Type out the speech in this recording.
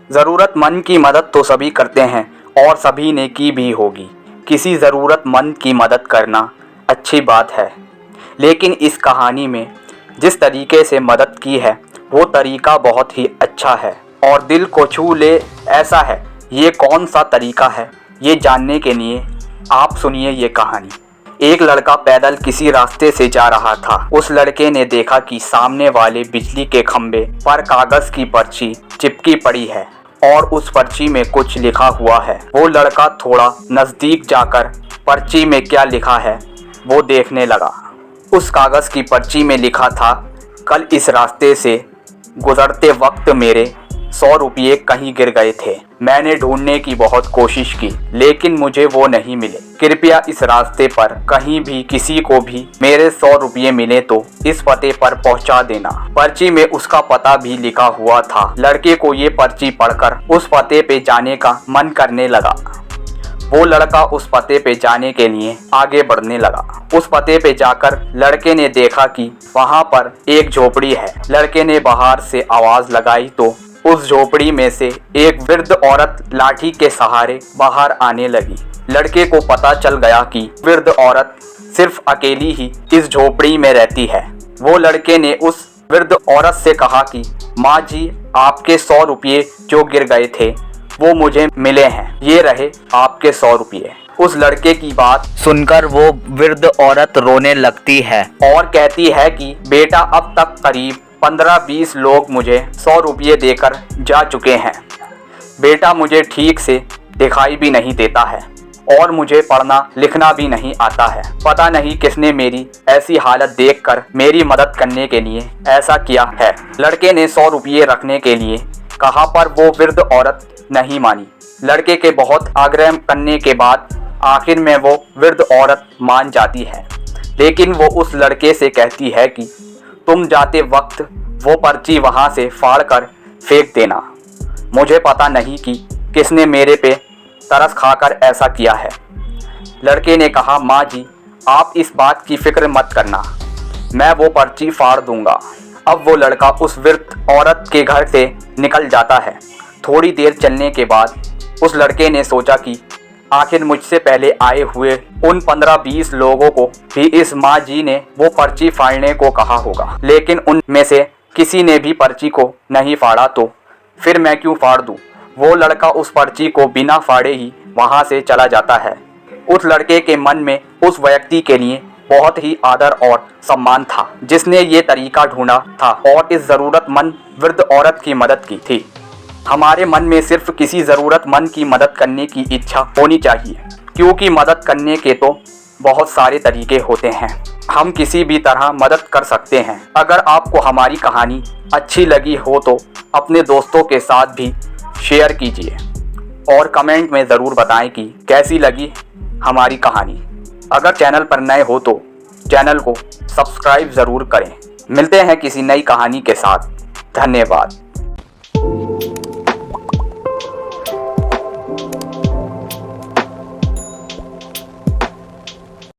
ज़रूरतमंद की मदद तो सभी करते हैं और सभी ने की भी होगी। किसी ज़रूरतमंद की मदद करना अच्छी बात है, लेकिन इस कहानी में जिस तरीके से मदद की है वो तरीका बहुत ही अच्छा है और दिल को छू ले ऐसा है। ये कौन सा तरीका है, ये जानने के लिए आप सुनिए ये कहानी। एक लड़का पैदल किसी रास्ते से जा रहा था। उस लड़के ने देखा कि सामने वाले बिजली के खंभे पर कागज़ की पर्ची चिपकी पड़ी है और उस पर्ची में कुछ लिखा हुआ है। वो लड़का थोड़ा नज़दीक जाकर पर्ची में क्या लिखा है वो देखने लगा। उस कागज़ की पर्ची में लिखा था, कल इस रास्ते से गुज़रते वक्त मेरे 100 रुपये कहीं गिर गए थे। मैंने ढूंढने की बहुत कोशिश की लेकिन मुझे वो नहीं मिले। कृपया इस रास्ते पर कहीं भी किसी को भी मेरे 100 रुपये मिले तो इस पते पर पहुंचा देना। पर्ची में उसका पता भी लिखा हुआ था। लड़के को ये पर्ची पढ़कर उस पते पे जाने का मन करने लगा। वो लड़का उस पते पे जाने के लिए आगे बढ़ने लगा। उस पते पे जाकर लड़के ने देखा कि वहाँ पर एक झोपड़ी है। लड़के ने बाहर से आवाज़ लगाई तो उस झोपड़ी में से एक वृद्ध औरत लाठी के सहारे बाहर आने लगी। लड़के को पता चल गया कि वृद्ध औरत सिर्फ अकेली ही इस झोपड़ी में रहती है। वो लड़के ने उस वृद्ध औरत से कहा कि माँ जी, आपके 100 रुपये जो गिर गए थे वो मुझे मिले हैं, ये रहे आपके 100 रुपये। उस लड़के की बात सुनकर वो वृद्ध औरत रोने लगती है और कहती है कि बेटा, अब तक करीब 15-20 लोग मुझे 100 रुपये देकर जा चुके हैं। बेटा, मुझे ठीक से दिखाई भी नहीं देता है और मुझे पढ़ना लिखना भी नहीं आता है। पता नहीं किसने मेरी ऐसी हालत देखकर मेरी मदद करने के लिए ऐसा किया है। लड़के ने 100 रुपये रखने के लिए कहा पर वो वृद्ध औरत नहीं मानी। लड़के के बहुत आग्रह करने के बाद आखिर में वो वृद्ध औरत मान जाती है, लेकिन वो उस लड़के से कहती है कि तुम जाते वक्त वो पर्ची वहाँ से फाड़ कर फेंक देना। मुझे पता नहीं कि किसने मेरे पे तरस खाकर ऐसा किया है। लड़के ने कहा, माँ जी, आप इस बात की फिक्र मत करना, मैं वो पर्ची फाड़ दूंगा। अब वो लड़का उस वृद्ध औरत के घर से निकल जाता है। थोड़ी देर चलने के बाद उस लड़के ने सोचा कि आखिर मुझसे पहले आए हुए उन 15-20 लोगों को भी इस माँ जी ने वो पर्ची फाड़ने को कहा होगा, लेकिन उनमें से किसी ने भी पर्ची को नहीं फाड़ा, तो फिर मैं क्यों फाड़ दूँ। वो लड़का उस पर्ची को बिना फाड़े ही वहाँ से चला जाता है। उस लड़के के मन में उस व्यक्ति के लिए बहुत ही आदर और सम्मान था जिसने ये तरीका ढूंढा था और इस ज़रूरतमंद वृद्ध औरत की मदद की थी। हमारे मन में सिर्फ किसी ज़रूरतमंद की मदद करने की इच्छा होनी चाहिए, क्योंकि मदद करने के तो बहुत सारे तरीके होते हैं। हम किसी भी तरह मदद कर सकते हैं। अगर आपको हमारी कहानी अच्छी लगी हो तो अपने दोस्तों के साथ भी शेयर कीजिए और कमेंट में ज़रूर बताएं कि कैसी लगी हमारी कहानी। अगर चैनल पर नए हो तो चैनल को सब्सक्राइब ज़रूर करें। मिलते हैं किसी नई कहानी के साथ। धन्यवाद।